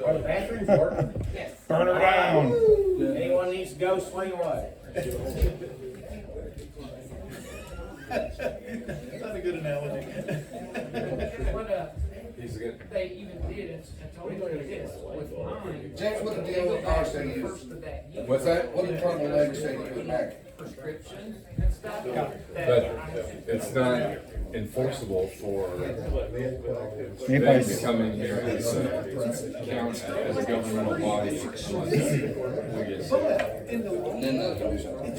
Are the bathrooms working? Yes. Turn around. Anyone needs to go, swing away. That's not a good analogy. What, they even did, I told you this, with mine. James, what did the they go old back car to say the you first of that year. What's that? What did Department of Labor say you put back? Prescriptions and stuff. But it's not enforceable for Anybody- to come in here as a count as a governmental body. And then they'll do something.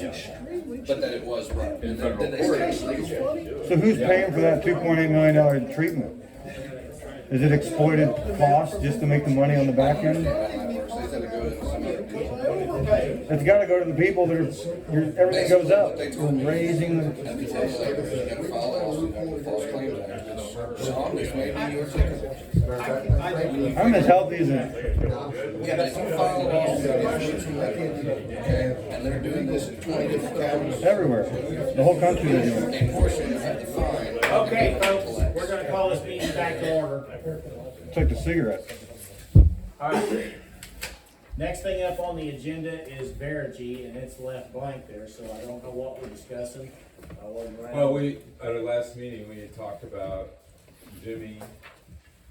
But that it was right. In Did federal they court. say it's legal? So who's paying for that $2.8 million treatment? Is it exploited cost just to make the money on the back end? They said it goes to some other people. It's gotta go to the people that are, everything goes up. We're raising the, And they tell you later, you gotta file a lawsuit under the False Claims Act. Sean, this may be your ticket. I'm as healthy as a, Yeah, but if you file a lawsuit against them, okay, and they're doing this in 20 different counties, everywhere. The whole country is doing it. enforcement is at the fine. Okay, folks, we're gonna call this meeting back to order. It's like the cigarettes. All right. Next thing up on the agenda is Verigy, and it's left blank there, so I don't know what we're discussing. I wasn't around. Well, at our last meeting, we had talked about Jimmy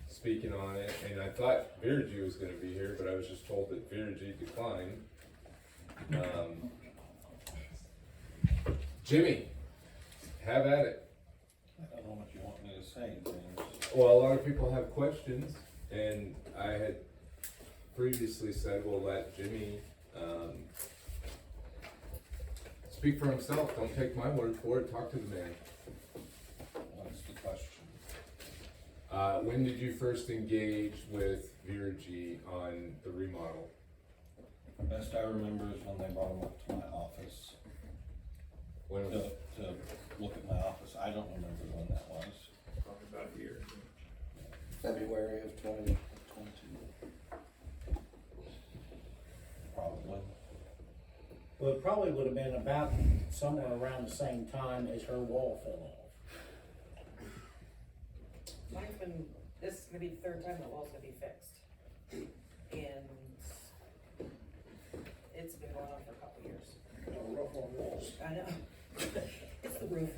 speaking on it, and I thought Virgie was gonna be here, but I was just told that Virgie declined. Jimmy, have at it. I don't know what you want me to say, James. Well, a lot of people have questions, and I had previously said we'll let Jimmy, speak for himself. Don't take my word for it. Talk to the man. What's the question? When did you first engage with Virgie on the remodel? Best I remember is when they brought them up to my office When was to look at my office. I don't remember when that was. Probably about a year. February of 2022. Probably. Well, it probably would have been about somewhere around the same time as her wall fell off. Mine's been, this is gonna be the third time the wall's gonna be fixed. And it's been going on for a couple of years. I know. It's the roof.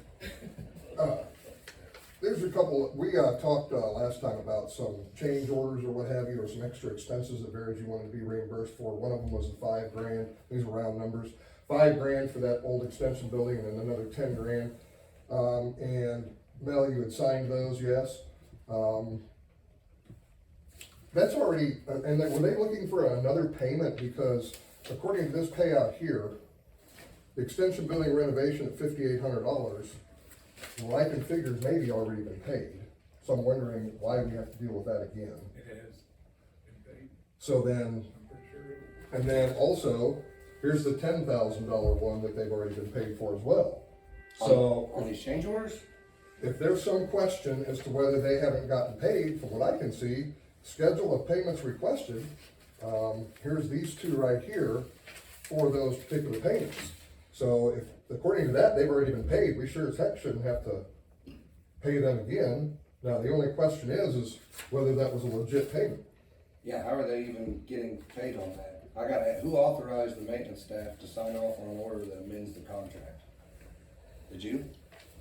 There's a couple, we talked last time about some change orders or what have you, or some extra expenses that Verigy wanted to be reimbursed for. One of them was the $5,000, these are round numbers. $5,000 for that old extension building and then another $10,000. And Mel, you had signed those, yes? That's already, and then were they looking for another payment? Because according to this payout here, the extension building renovation at $5,800, well, I can figure it's maybe already been paid. So I'm wondering why we have to deal with that again. It has been paid. So then, and then also, here's the $10,000 one that they've already been paid for as well. So On these change orders? if there's some question as to whether they haven't gotten paid, from what I can see, schedule of payments requested, here's these two right here for those particular payments. So if, according to that, they've already been paid, we sure as heck shouldn't have to pay them again. Now, the only question is whether that was a legit payment. Yeah, how are they even getting paid on that? I gotta, who authorized the maintenance staff to sign off on an order that amends the contract? Did you?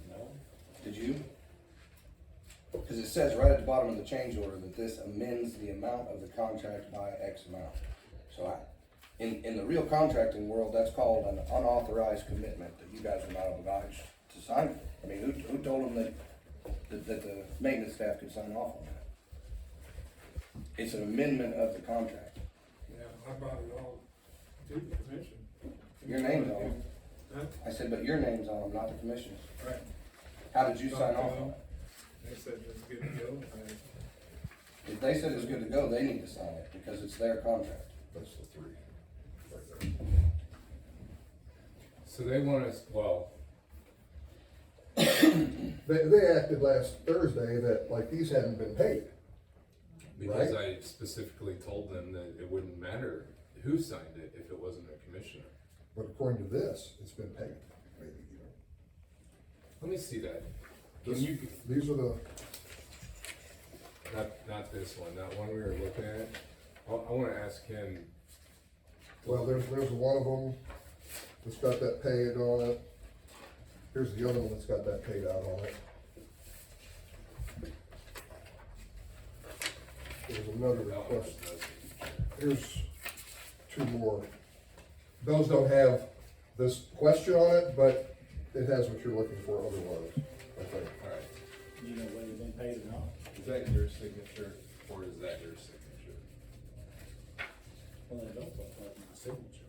No. Did you? Cause it says right at the bottom of the change order that this amends the amount of the contract by X amount. So in the real contracting world, that's called an unauthorized commitment that you guys are not obliged to sign. I mean, who told them that the maintenance staff could sign off on that? It's an amendment of the contract. Yeah, I brought it all to the commission. Your name's on them. Huh? I said, but your name's on them, not the commission's. Right. How did you sign off on it? They said it's good to go. If they said it's good to go, they need to sign it because it's their contract. That's the three. So they want us, well, They acted last Thursday that like these hadn't been paid. because Right. I specifically told them that it wouldn't matter who signed it if it wasn't a commissioner. But according to this, it's been paid, maybe, you know. Let me see that. Can This- you, These are the, not this one, that one we were looking at? I wanna ask him, Well, there's one of them that's got that paid on it. Here's the other one that's got that paid out on it. There's another request. Here's two more. Those don't have this question on it, but it has what you're looking for otherwise, I think. alright, Do you know whether they've been paid or not? is that your signature, or is that your signature? Well, they don't look like my signature.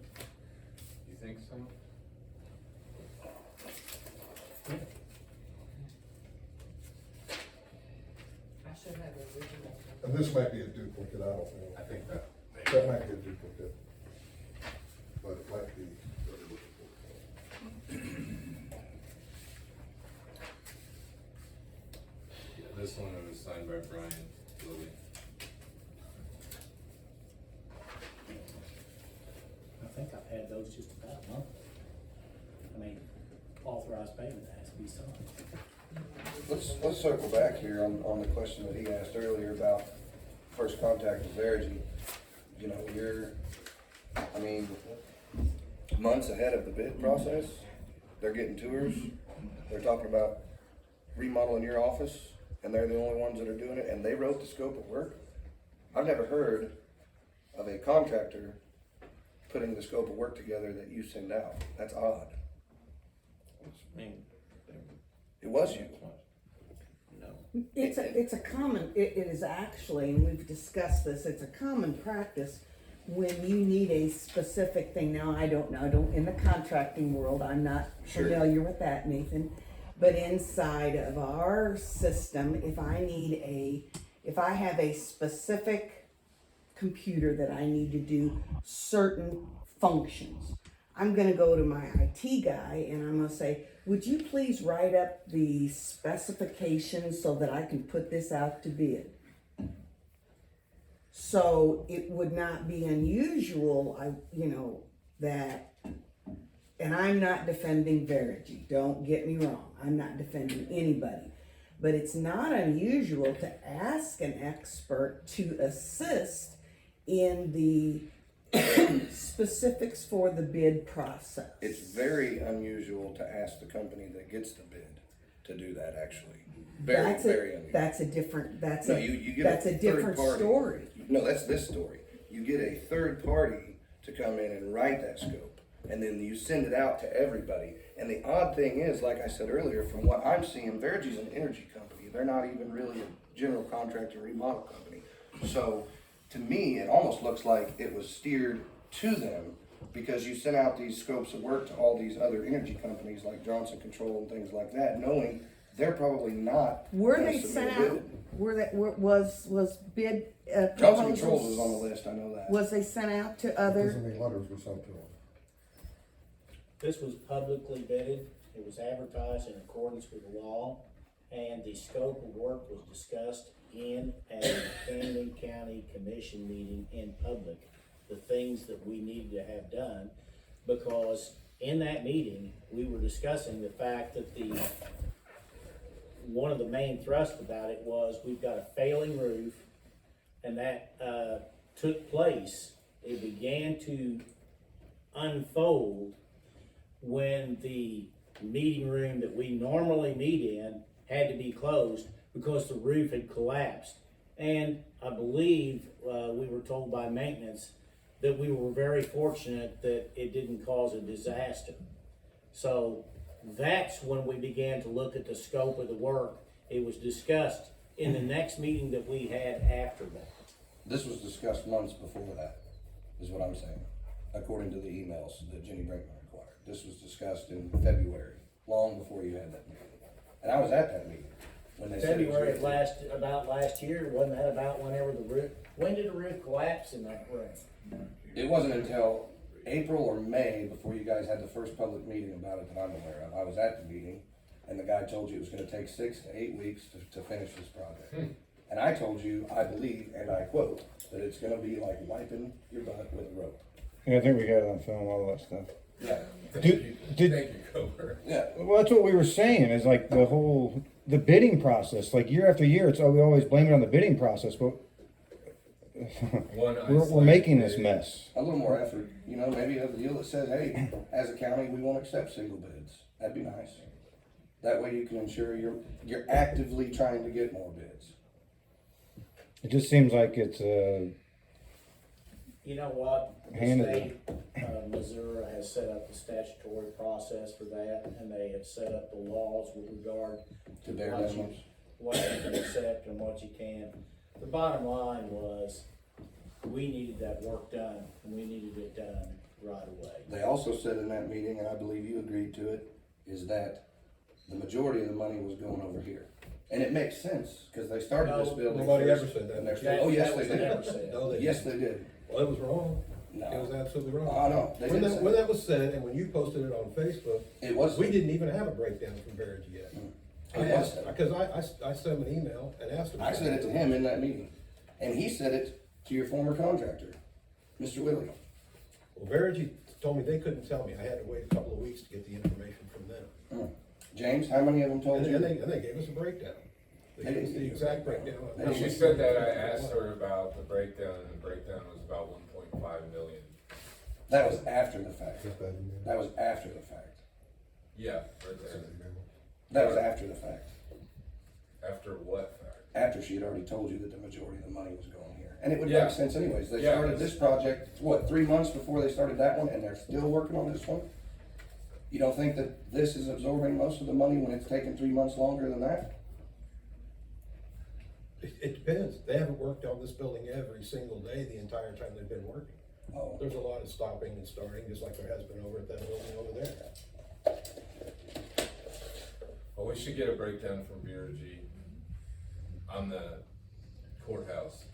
You think so? I should have the original. And this might be a duplicate, I don't know. I think that. That might be a duplicate. But it might be. Yeah, this one was signed by Brian Lilly. I think I've had those just about a month. I mean, authorized payment has to be signed. Let's circle back here on the question that he asked earlier about first contact with Verigy. You know, you're, I mean, months ahead of the bid process, they're getting tours, they're talking about remodeling your office, and they're the only ones that are doing it, and they wrote the scope of work. I've never heard of a contractor putting the scope of work together that you send out. That's odd. It was you. It's a common, it is actually, and we've discussed this, it's a common practice when you need a specific thing. Now, I don't know, in the contracting world, I'm not Sure. familiar with that, Nathan. But inside of our system, if I have a specific computer that I need to do certain functions, I'm gonna go to my IT guy and I'm gonna say, would you please write up the specifications so that I can put this out to bid? So it would not be unusual, that, and I'm not defending Verigy, don't get me wrong, I'm not defending anybody. But it's not unusual to ask an expert to assist in the specifics for the bid process. It's very unusual to ask the company that gets the bid to do that, actually. Very unusual. That's a different, No, you get that's a a different third party. story. No, that's this story. You get a third party to come in and write that scope, and then you send it out to everybody. And the odd thing is, like I said earlier, from what I'm seeing, Verigy's an energy company. They're not even really a general contractor remodel company. So, to me, it almost looks like it was steered to them because you sent out these scopes of work to all these other energy companies like Johnson Control and things like that, knowing they're probably not. Were gonna they submit sent a out, bid. was bid, Johnson Controls was proposals, on the list, I know that. was they sent out to Because other, any letters were sent to them. This was publicly vetted, it was advertised in accordance with the law, and the scope of work was discussed in a Camden County Commission meeting in public. The things that we needed to have done, because in that meeting, we were discussing the fact that one of the main thrusts about it was we've got a failing roof, and that took place, it began to unfold when the meeting room that we normally meet in had to be closed because the roof had collapsed. And I believe we were told by maintenance that we were very fortunate that it didn't cause a disaster. So that's when we began to look at the scope of the work. It was discussed in the next meeting that we had after that. This was discussed months before that, is what I'm saying, according to the emails that Jenny Brinkman required. This was discussed in February, long before you had that meeting. And I was at that meeting when they said it was February ready. about last year, wasn't that about whenever when did the roof collapse in that room? It wasn't until April or May before you guys had the first public meeting about it that I'm aware of. I was at the meeting, and the guy told you it was gonna take 6 to 8 weeks to finish this project. And I told you, I believe, and I quote, that it's gonna be like wiping your butt with a rope. Yeah, I think we got it on film, all that stuff. Yeah, Thank you, Did, Cover. yeah. well, that's what we were saying, is like the bidding process, like year after year, we always blame it on the bidding process, but we're making this mess. A little more effort, you know, maybe a deal that says, hey, as a county, we won't accept single bids. That'd be nice. That way you can ensure you're actively trying to get more bids. It just seems like it's You know what? The Handed state of Missouri has set up the statutory process for that, and they have set up the laws with regard To bare what you, minimums. what you can accept and what you can't. The bottom line was, we needed that work done, and we needed it done right away. They also said in that meeting, and I believe you agreed to it, is that the majority of the money was going over here. And it makes sense, because they started this No, building. nobody first, ever said that. and they're still- That- Oh, yes, that they was did. never said. No, they Yes, didn't. they did. Well, it was wrong. No. It was absolutely wrong. I know. They When did that, say when that. that was said, and when you posted it on Facebook, It was. we didn't even have a breakdown from Barrett yet. I It asked, was. because I sent him an email and asked him. I said it to him in that meeting, and he said it to your former contractor, Mr. Willie. Well, Barrett told me they couldn't tell me. I had to wait a couple of weeks to get the information from them. James, how many of them told And you? they gave us a breakdown. They gave us the exact breakdown. They When she said that, I asked her about the breakdown, and the breakdown was about 1.5 million. That was after the fact. That was after the fact. Yeah, right there. That was after the fact. After what fact? After she had already told you that the majority of the money was going here. And it would Yeah. make sense anyways. They Yeah. started this project, what, 3 months before they started that one, and they're still working on this one? You don't think that this is absorbing most of the money when it's taken 3 months longer than that? It depends. They haven't worked on this building every single day the entire time they've been working. Oh, There's a lot of stopping and starting, just like there has been over at that building over there. Well, we should get a breakdown from BRG on the courthouse,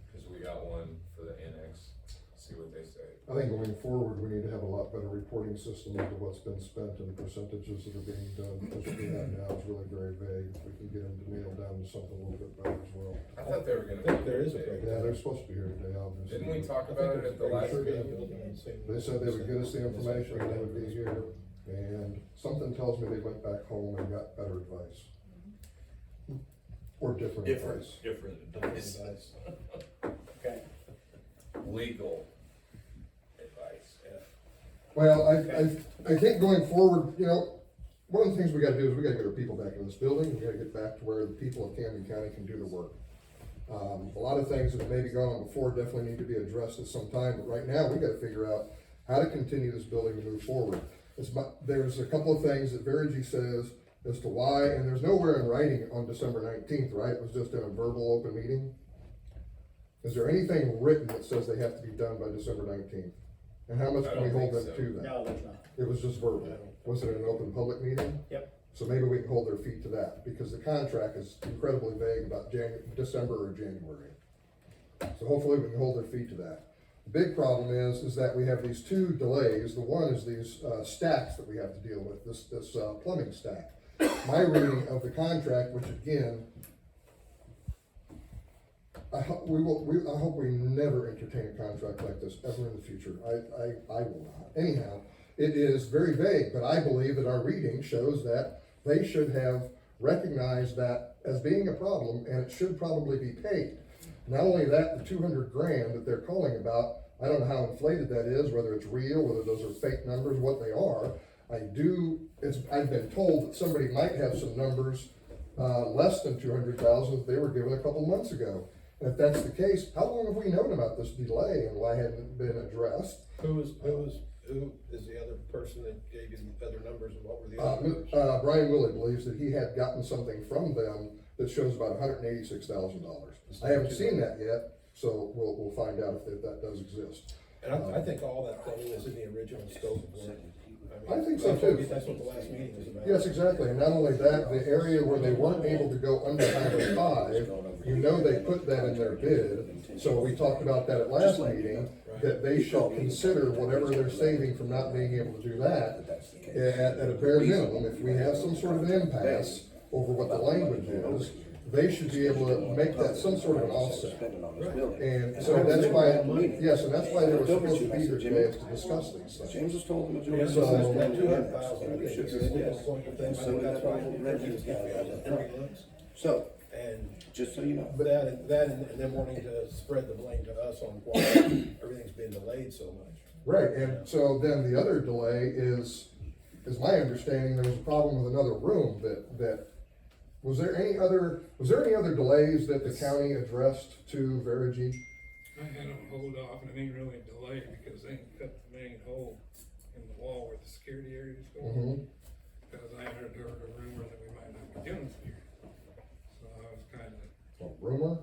because we got one for the annex, see what they say. I think going forward, we need to have a lot better reporting system into what's been spent and percentages that are being done, because what we have now is really very vague. If we can get them to nail down to something a little bit better as well. I thought they were gonna. I think there is a be- breakdown. Yeah, they're supposed to be here today, obviously. Didn't we talk about it at the last Sure did. meeting? They said they would get us the information, and they would be here, and something tells me they went back home and got better advice. Or different advice. Different advice. Okay. Legal advice, yeah. Well, I think going forward, you know, one of the things we gotta do is we gotta get our people back in this building, we gotta get back to where the people of Camden County can do the work. A lot of things that have maybe gone on before definitely need to be addressed at some time, but right now, we gotta figure out how to continue this building to move forward. There's a couple of things that Verigy says as to why, and there's nowhere in writing on December 19th, right? It was just in a verbal open meeting. Is there anything written that says they have to be done by December 19th? And how much I can we don't hold think them so. to that? No, there's not. It was just verbal. Was it an open public meeting? Yep. So maybe we can hold their feet to that, because the contract is incredibly vague about December or January. So hopefully we can hold their feet to that. The big problem is that we have these two delays. The one is these stacks that we have to deal with, this plumbing stack. My reading of the contract, which again, I hope we never entertain a contract like this ever in the future. I will not. Anyhow, it is very vague, but I believe that our reading shows that they should have recognized that as being a problem, and it should probably be paid. Not only that, the 200 grand that they're calling about, I don't know how inflated that is, whether it's real, whether those are fake numbers, what they are. I've been told that somebody might have some numbers, less than 200,000 that they were given a couple months ago. And if that's the case, how long have we known about this delay and why hadn't it been addressed? Who is the other person that gave you the other numbers, and what were the other numbers? Brian Willie believes that he had gotten something from them that shows about $186,000. I haven't seen that yet, so we'll find out if that does exist. And I think all that plumbing is in the original scope of work. I think so too. That's what the last meeting was about. Yes, exactly, and not only that, the area where they weren't able to go under Highway 5, you know they put that in their bid, so we talked about that at last meeting, that they should consider whatever they're saving from not being able to do that at a bare minimum. If we have some sort of an impasse over what the language is, they should be able to make that some sort of an offset. And so that's why, yes, and that's why they were supposed to be here today, is to discuss these things. James was told the Yeah, majority. so So- that's that 200,000, I think is the legal point of things. I think that's why we'll review it if we have the 3 months. So, And Just so you know. that and them wanting to spread the blame to us on why everything's been delayed so much. Right, and so then the other delay is my understanding, there was a problem with another room that, was there any other delays that the county addressed to Verigy? I had them hold off, and it ain't really a delay, because they ain't cut the main hole in the wall where the security area is going. Mhm. Because I heard a rumor that we might not be doing security. So I was kinda, A rumor?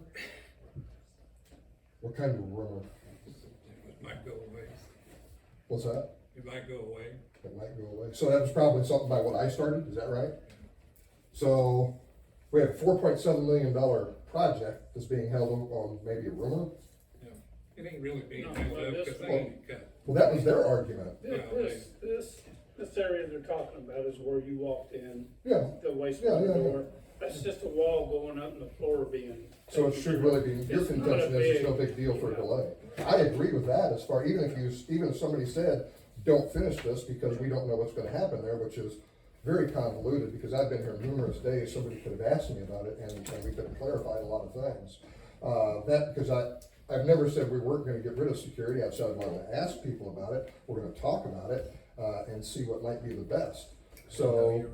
What kind of rumor? it might go away. What's that? It might go away. It might go away. So that was probably something by what I started, is that right? So we have a $4.7 million project that's being held on maybe a rumor? It ain't really being No, held well, up, this because they one- ain't cut. Well, that was their argument. This area they're talking about is where you walked in, Yeah, the Yeah, wastewater yeah, yeah. door. That's just a wall going up and the floor being. so it should really be, your It's not contention a is it's no big- big deal for a delay. I agree with that as far, even if somebody said, don't finish this because we don't know what's gonna happen there, which is very convoluted, because I've been here numerous days, somebody could have asked me about it, and we could have clarified a lot of things. Because I've never said we weren't gonna get rid of security, I've said, well, to ask people about it, we're gonna talk about it, and see what might be the best. So,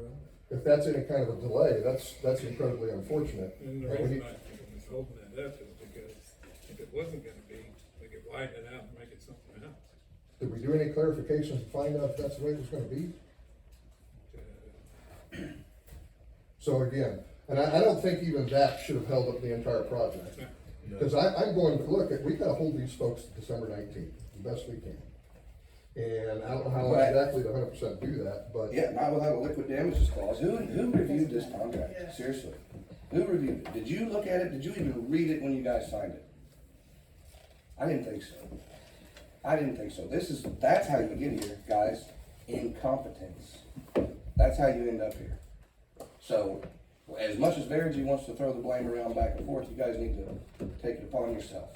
if that's any kind of a delay, that's incredibly unfortunate. And the And we reason need- I was holding that up is because if it wasn't gonna be, we could widen it out and make it something else. Did we do any clarifications to find out if that's the way it was gonna be? So again, and I don't think even that should have held up the entire project. Because I'm going to look at, we gotta hold these folks to December 19th, the best we can. And I don't know how Right. exactly to 100% do that, but Yeah, not without a liquid damages clause. Who reviewed this contract? Seriously. Who reviewed it? Did you look at it? Did you even read it when you guys signed it? I didn't think so. That's how you get here, guys. Incompetence. That's how you end up here. So, as much as Verigy wants to throw the blame around back and forth, you guys need to take it upon yourself.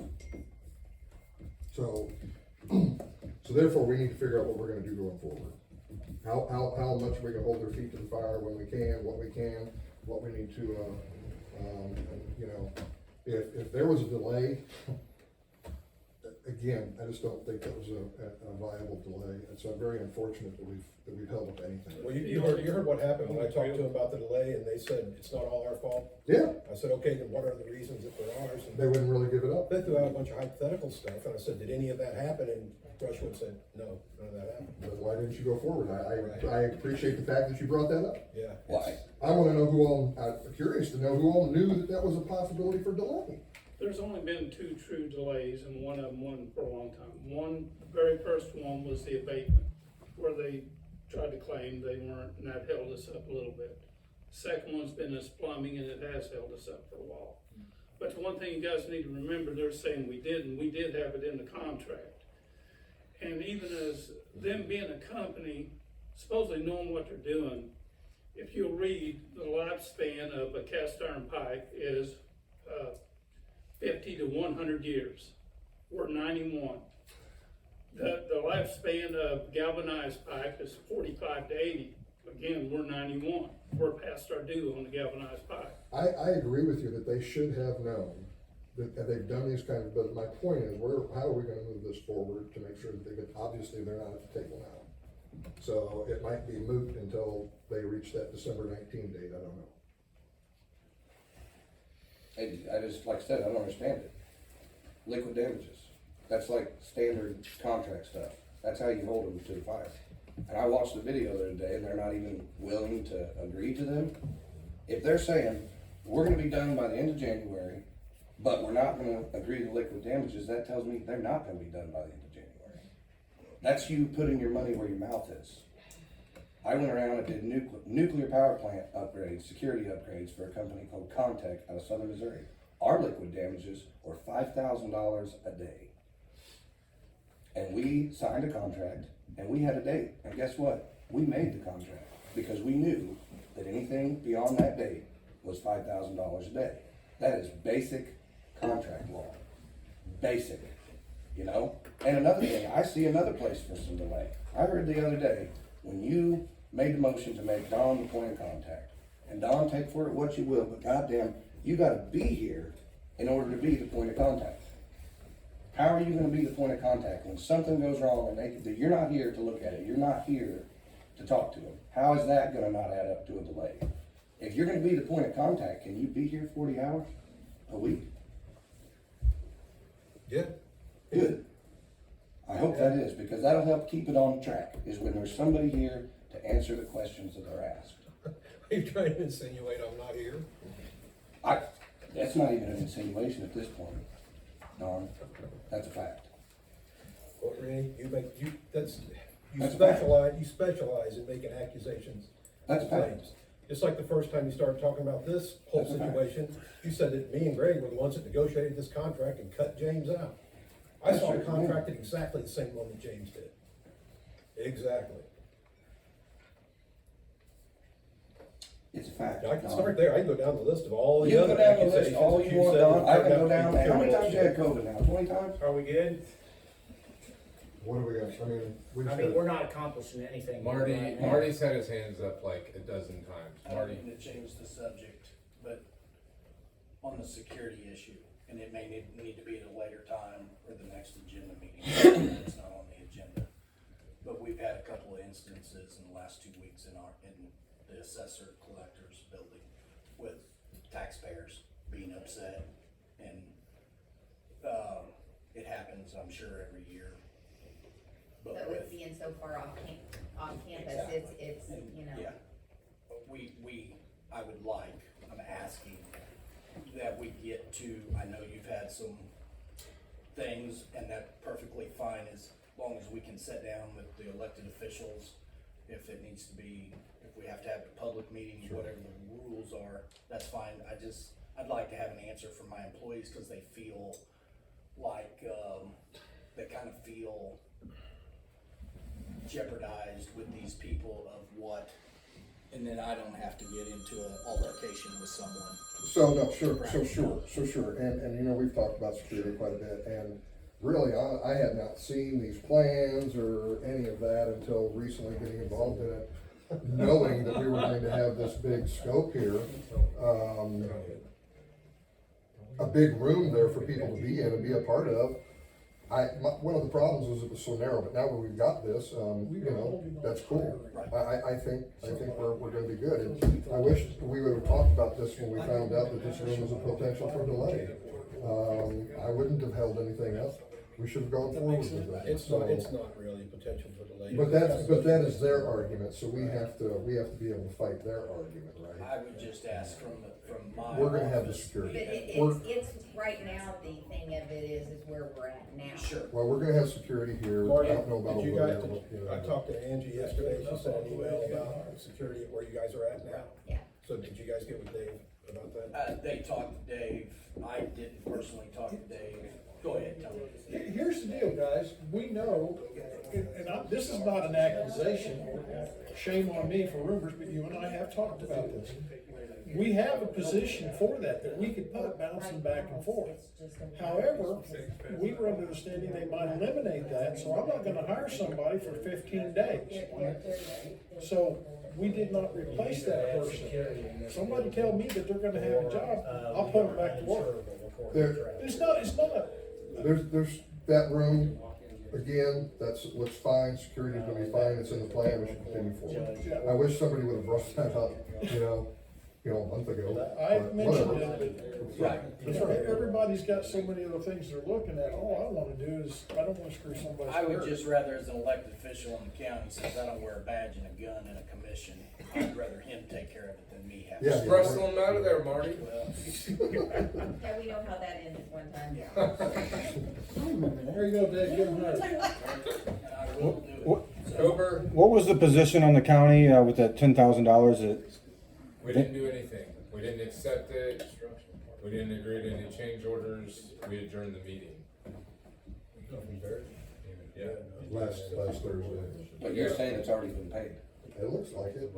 so, so therefore we need to figure out what we're gonna do going forward. How much we can hold their feet to the fire when we can, what we need to, you know, if there was a delay, again, I just don't think that was a viable delay. It's very unfortunate that we've held up anything. Well, you heard what happened when I talked to them about the delay, and they said, it's not all our fault. Yeah, I said, okay, then what are the reasons if they're ours? And they wouldn't really give it up. they threw out a bunch of hypothetical stuff, and I said, did any of that happen? And Brushwood said, no, none of that happened. Then why didn't you go forward? I appreciate the fact that you brought that up. Yeah. Why? I wanna know I'm curious to know who all knew that was a possibility for delay. There's only been 2 true delays, and one of them went for a long time. The very first one was the abatement, where they tried to claim they weren't, and that held us up a little bit. Second one's been this plumbing, and it has held us up for a while. But the one thing you guys need to remember, they're saying we didn't. We did have it in the contract. And even as them being a company, supposedly knowing what they're doing, if you'll read, the lifespan of a cast iron pipe is 50 to 100 years. We're 91. The lifespan of galvanized pipe is 45 to 80. Again, we're 91. We're past our due on the galvanized pipe. I agree with you that they should have known that they've done these kinds of, but my point is, how are we gonna move this forward to make sure that obviously they're not at the table now. So it might be moot until they reach that December 19 date, I don't know. I just, like I said, I don't understand it. Liquid damages. That's like standard contract stuff. That's how you hold them to the fire. And I watched the video the other day, and they're not even willing to agree to them. If they're saying, we're gonna be done by the end of January, but we're not gonna agree to liquid damages, that tells me they're not gonna be done by the end of January. That's you putting your money where your mouth is. I went around and did nuclear power plant upgrades, security upgrades for a company called Contech out of Southern Missouri. Our liquid damages were $5,000 a day. And we signed a contract, and we had a date. And guess what? We made the contract because we knew that anything beyond that date was $5,000 a day. That is basic contract law. Basic, you know? And another thing, I see another place for some delay. I heard the other day, when you made the motion to make Don the point of contact, and Don, take for it what you will, but goddamn, You gotta be here in order to be the point of contact. How are you gonna be the point of contact when something goes wrong and you're not here to look at it, you're not here to talk to them? How is that gonna not add up to a delay? If you're gonna be the point of contact, can you be here 40 hours a week? Yeah. Good. I hope that is, because that'll help keep it on track, is when there's somebody here to answer the questions that are asked. Are you trying to insinuate I'm not here? That's not even an insinuation at this point, Don. That's a fact. Well, Renee, you That's a specialize in making accusations. That's a fact. claims. Just like the first time you started talking about this whole That's a fact. situation, you said that me and Greg were the ones that negotiated this contract and cut James out. I That's saw a right, contract at exactly the same one that James did. Exactly. It's a fact. I can Don. start there, I can go down the list of all You the can other go down the list accusations all that you want, said Don. I that can go turned down, out to be how many criminal times you had shit. COVID now? 20 times? Are we good? What do we got? I mean, we I just mean, got- we're not accomplishing anything. right now. Marty's had his hands up like a dozen times. I don't Marty, mean to change the subject, but on the security issue, and it may need to be at a later time or the next agenda meeting. It's not on the agenda. But we've had a couple of instances in the last 2 weeks in the assessor collector's building with taxpayers being upset, and, it happens, I'm sure, every year. But with being so far off campus, Exactly. it's, you know. Yeah, but I'm asking that we get to, I know you've had some things, and that's perfectly fine, as long as we can sit down with the elected officials, if it needs to be, if we have to have a public meeting, whatever the rules are, that's fine. I'd like to have an answer from my employees, cause they feel like, they kind of feel jeopardized with these people of what, and then I don't have to get into an altercation with someone. So, no, sure, and you know, we've talked about security quite a bit, and really, I had not seen these plans or any of that until recently getting involved in it, knowing that we were going to have this big scope here. A big room there for people to be in and be a part of. One of the problems was it was so narrow, but now that we've got this, you know, that's cool. I think we're gonna be good, and I wish we would have talked about this when we found out that this room was a potential for delay. I wouldn't have held anything else, we should have gone forward with that. It's not really a potential for delay. But that is their argument, so we have to be able to fight their argument, right? I would just ask from my. We're gonna have the office. security. But it's right now, the thing of it is where we're at now. Sure. Well, we're gonna have security here, I Marty, don't know about did you over guys, there, but, you know. I talked to Angie yesterday, she sent an email about security at where you guys are at now. Yeah. So did you guys get with Dave about that? They talked to Dave, I didn't personally talk to Dave. Go ahead, Tony. Here's the deal, guys, we know, this is not an accusation, shame on me for rumors, but you and I have talked about this. We have a position for that we could put bouncing back and forth. However, we were under the understanding they might eliminate that, so I'm not gonna hire somebody for 15 days. So, we did not replace that person. Somebody tell me that they're gonna have a job, I'll put them back to work. It's not, There's that room, again, that's, looks fine, security's gonna be fine, it's in the plan, we should continue forward. I wish somebody would have brought that up, you know, a month ago. I but mentioned whatever. it, but everybody's got so many other things they're looking at, all I wanna do is, I don't wanna screw somebody's I would career. just rather, as an elected official in the county, since I don't wear a badge and a gun and a commission, I'd rather him take care of it than me have to. Yeah. just wrestle him out of there, Marty. Well, Yeah, we know how that ended one time. There you go, Dave, get them hired. and I will do it. What- So, Cooper, What was the position on the county, with that $10,000 that, we didn't do anything. We didn't accept it. We didn't agree to any change orders. We adjourned the meeting. Yeah. Last Thursday. But you're saying it's already been paid. It looks like it.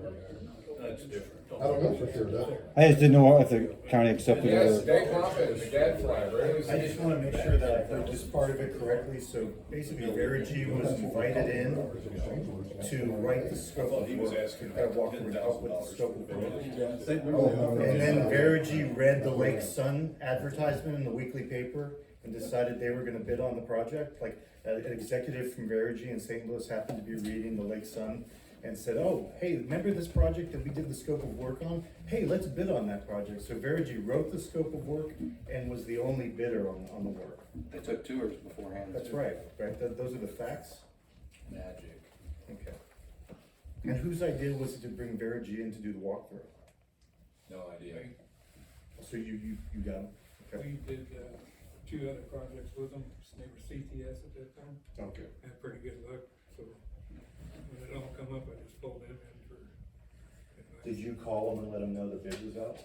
That's different. I don't know for sure, though. I just didn't know if the county accepted Yes, it. they pop it, the gadfly, right? I just wanna make sure that I heard this part of it correctly, so basically Verigy was invited in to write the scope of work, to kind of walk through and help with the scope of work. And then Verigy read the Lake Sun advertisement in the weekly paper and decided they were gonna bid on the project. Like, an executive from Verigy in St. Louis happened to be reading the Lake Sun and said, oh, hey, remember this project that we did the scope of work on? Hey, let's bid on that project. So Verigy wrote the scope of work and was the only bidder on the work. They took tours beforehand. That's right, those are the facts? Magic. Okay. And whose idea was it to bring Verigy in to do the walkthrough? No idea. So you got them? Okay. We did, 2 other projects with them, they were CTS at that time, Okay. had pretty good luck, so when it all come up, I just pulled them in for advice. Did you call them and let them know the bid was out?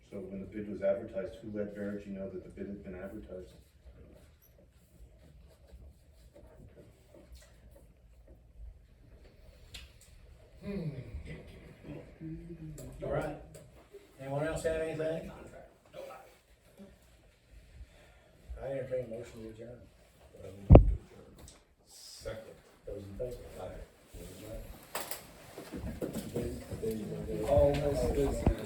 So when the bid was advertised, who let Verigy know that the bid had been advertised? All right. Anyone else have anything? I entertain a motion to adjourn. Second. Those in favor? All this business.